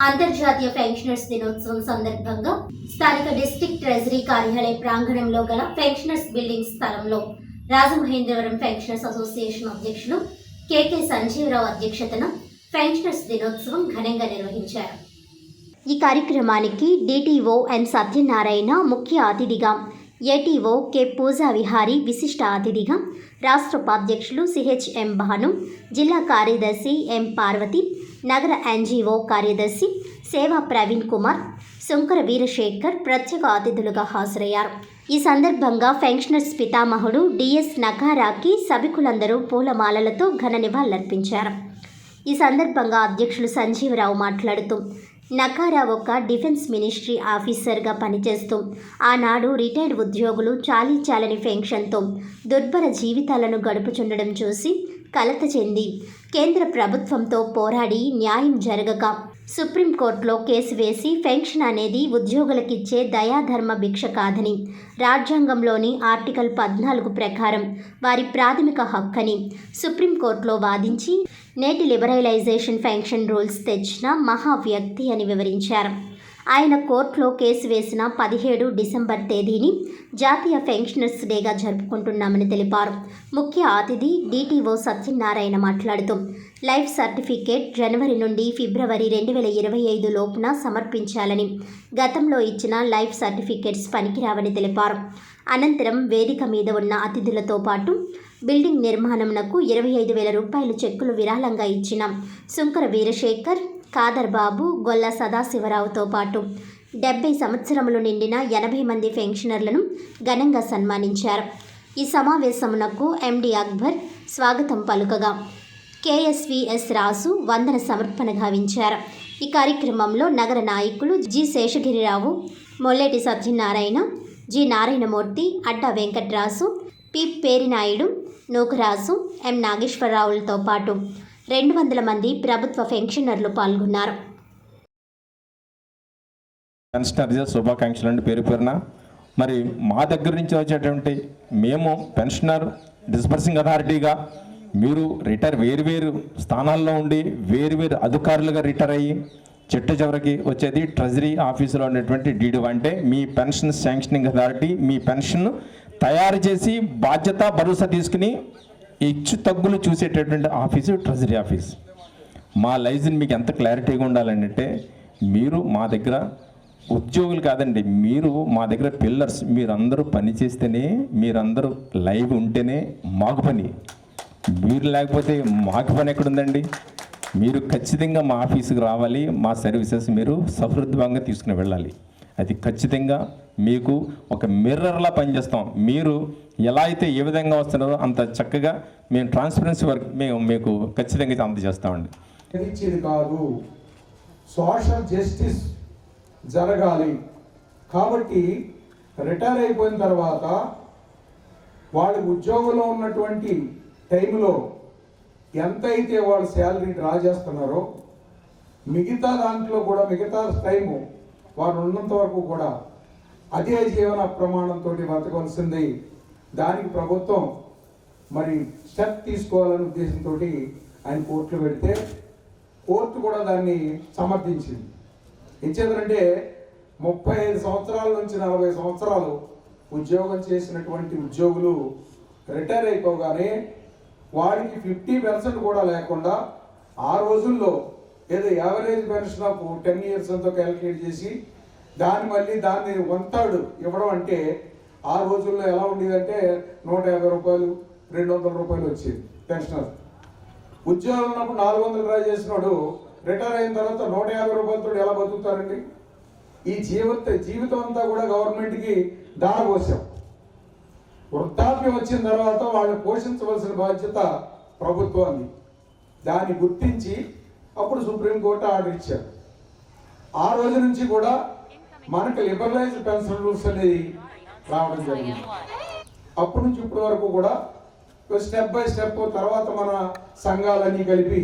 అంతర్జాతీయ పెన్షనర్స్ దినోత్సవం సందర్భంగా స్థానిక డిస్ట్రిక్ట్ ట్రెజరీ కార్యాలయ ప్రాంగణంలో గల పెన్షనర్స్ బిల్డింగ్ స్థలంలో రాజమహేంద్రవరం పెన్షనర్స్ అసోసియేషన్ అధ్యక్షులు కె సంజీవరావు అధ్యక్షతన పెన్షనర్స్ దినోత్సవం ఘనంగా నిర్వహించారు. ఈ కార్యక్రమానికి డిటిఓ ఎన్ సత్యనారాయణ ముఖ్య అతిథిగా, ఏటీఓ కె పూజా విహారీ విశిష్ట అతిథిగా, రాష్ట్ర ఉపాధ్యక్షులు సిహెచ్ఎం భాను, జిల్లా కార్యదర్శి ఎం పార్వతి, నగర ఎన్జీఓ కార్యదర్శి సేవా ప్రవీణ్ కుమార్, శంకర వీరశేఖర్ ప్రత్యేక అతిథులుగా హాజరయ్యారు. ఈ సందర్భంగా పెన్షనర్స్ పితామహుడు డిఎస్ నకారాకి సభికులందరూ పూలమాలలతో ఘన నివాళులర్పించారు. ఈ సందర్భంగా అధ్యక్షులు సంజీవరావు మాట్లాడుతూ, నకారా ఒక డిఫెన్స్ మినిస్ట్రీ ఆఫీసర్గా పనిచేస్తూ ఆనాడు రిటైర్డ్ ఉద్యోగులు చాలీచాలని పెన్షన్తో దుర్భర జీవితాలను గడుపుచుండడం చూసి కలత చెంది కేంద్ర ప్రభుత్వంతో పోరాడి న్యాయం జరగక సుప్రీంకోర్టులో కేసు వేసి పెన్షన్ అనేది ఉద్యోగులకిచ్చే దయాధర్మ భిక్ష కాదని, రాజ్యాంగంలోని ఆర్టికల్ 14 ప్రకారం వారి ప్రాథమిక హక్కని సుప్రీంకోర్టులో వాదించి నేటి లిబరలైజేషన్ పెన్షన్ రూల్స్ తెచ్చిన మహా వ్యక్తి అని వివరించారు. ఆయన కోర్టులో కేసు వేసిన 17 డిసెంబర్ తేదీని జాతీయ పెన్షనర్స్ డేగా జరుపుకుంటున్నామని తెలిపారు. ముఖ్య అతిథి డిటిఓ సత్యనారాయణ మాట్లాడుతూ, లైఫ్ సర్టిఫికేట్ జనవరి నుండి ఫిబ్రవరి 2025 లోపున సమర్పించాలని, గతంలో ఇచ్చిన లైఫ్ సర్టిఫికేట్స్ పనికిరావని తెలిపారు. అనంతరం వేదిక మీద ఉన్న అతిథులతో పాటు బిల్డింగ్ నిర్మాణంకు 25,000 రూపాయలు చెక్కులు విరాళంగా ఇచ్చిన శంకర వీరశేఖర్, ఖాదర్ బాబు, గొల్ల సదాశివరావుతో పాటు 70 సంవత్సరములు నిండిన 80 మంది పెన్షనర్లను ఘనంగా సన్మానించారు. ఈ సమావేశమునకు ఎండి అక్బర్ స్వాగతం పలుకగా, కేఎస్విఎస్ రాసు వందన సమర్పణ గావించారు. ఈ కార్యక్రమంలో నగర నాయకులు జి శేషగిరిరావు, మొల్లేటి సత్యనారాయణ, జి నారాయణమూర్తి, అడ్డా వెంకట్రాసు, పి పేరినాయుడు, నూకరాజు, ఎం నాగేశ్వరరావులతో పాటు 200 మంది ప్రభుత్వ పెన్షనర్లు పాల్గొన్నారు. పెన్షనర్ శుభాకాంక్షలు అండి పేరు పేరున. మరి మా దగ్గర నుంచి వచ్చేటువంటి మేము పెన్షనర్ డిస్బర్సింగ్ అథారిటీగా, మీరు వేరువేరు స్థానాల్లో ఉండి వేరువేరు అధికారులుగా రిటైర్ అయ్యి చిట్ట చివరికి వచ్చేది ట్రెజరీ ఆఫీసులో ఉన్నటువంటి డీడీ, అంటే మీ పెన్షన్ శాంక్షనింగ్ అథారిటీ మీ పెన్షన్ తయారు చేసి బాధ్యత భరోసా తీసుకుని హెచ్చు తగ్గులు చూసేటటువంటి ఆఫీసు ట్రెజరీ ఆఫీస్. మా లైజన్ మీకు ఎంత క్లారిటీగా ఉండాలంటే, మీరు మా దగ్గర ఉద్యోగులు కాదండి, మీరు మా దగ్గర పిల్లర్స్. మీరందరూ పని చేస్తేనే, మీరందరూ లైవ్ ఉంటేనే మాకు పని. మీరు లేకపోతే మాకు పని ఎక్కడుందండి? మీరు ఖచ్చితంగా మా ఆఫీసుకు రావాలి. మా సర్వీసెస్ మీరు సహృద్భంగా తీసుకుని వెళ్ళాలి. అది ఖచ్చితంగా మీకు ఒక మిర్రర్లా పనిచేస్తాం. మీరు ఎలా అయితే ఏ విధంగా వస్తున్నారో అంత చక్కగా మేము ట్రాన్స్పరెన్సీ వర్క్ మేము మీకు ఖచ్చితంగా అందజేస్తామండి. ఇచ్చేది కాదు, సోషల్ జస్టిస్ జరగాలి. కాబట్టి రిటైర్ అయిపోయిన తర్వాత వాళ్ళు ఉద్యోగంలో ఉన్నటువంటి టైంలో ఎంతైతే వాళ్ళు శాలరీ డ్రా చేస్తున్నారో, మిగతా దాంట్లో కూడా మిగతా టైము వారు ఉన్నంత వరకు కూడా అదే జీవన ప్రమాణంతో బతకవలసింది. దానికి ప్రభుత్వం మరి స్టెప్ తీసుకోవాలనే ఉద్దేశంతో ఆయన కోర్టులో పెడితే కోర్టు కూడా దాన్ని సమర్థించింది. ఇచ్చేదంటే 35 సంవత్సరాల నుంచి 40 సంవత్సరాలు ఉద్యోగం చేసినటువంటి ఉద్యోగులు రిటైర్ అయిపోగానే వాడికి 50% కూడా లేకుండా ఆ రోజుల్లో ఏదో యావరేజ్ పెన్షన్ ఆఫ్ 10 years అంతా క్యాలిక్యులేట్ చేసి దాన్ని 1/3 ఇవ్వడం అంటే ఆ రోజుల్లో ఎలా ఉండేదంటే 150 రూపాయలు 200 రూపాయలు వచ్చేది పెన్షనర్. ఉద్యోగం ఉన్నప్పుడు 400 డ్రా చేసినాడు రిటైర్ అయిన తర్వాత 150 రూపాయలతో ఎలా బతుకుతారండి? ఈ జీవితం అంతా కూడా గవర్నమెంట్కి దారపోసాం. వృద్ధాప్యం వచ్చిన తర్వాత వాళ్ళని పోషించవలసిన బాధ్యత ప్రభుత్వాన్ని. దాన్ని గుర్తించి అప్పుడు సుప్రీంకోర్టు ఆర్డర్ ఇచ్చారు. ఆ రోజు నుంచి కూడా మనకు లిబరలైజ్డ్ పెన్షన్ రూల్స్ అనేది రావడం జరిగింది. అప్పటి నుంచి ఇప్పటి వరకు కూడా స్టెప్ బై స్టెప్ తర్వాత మన సంఘాలన్నీ కలిపి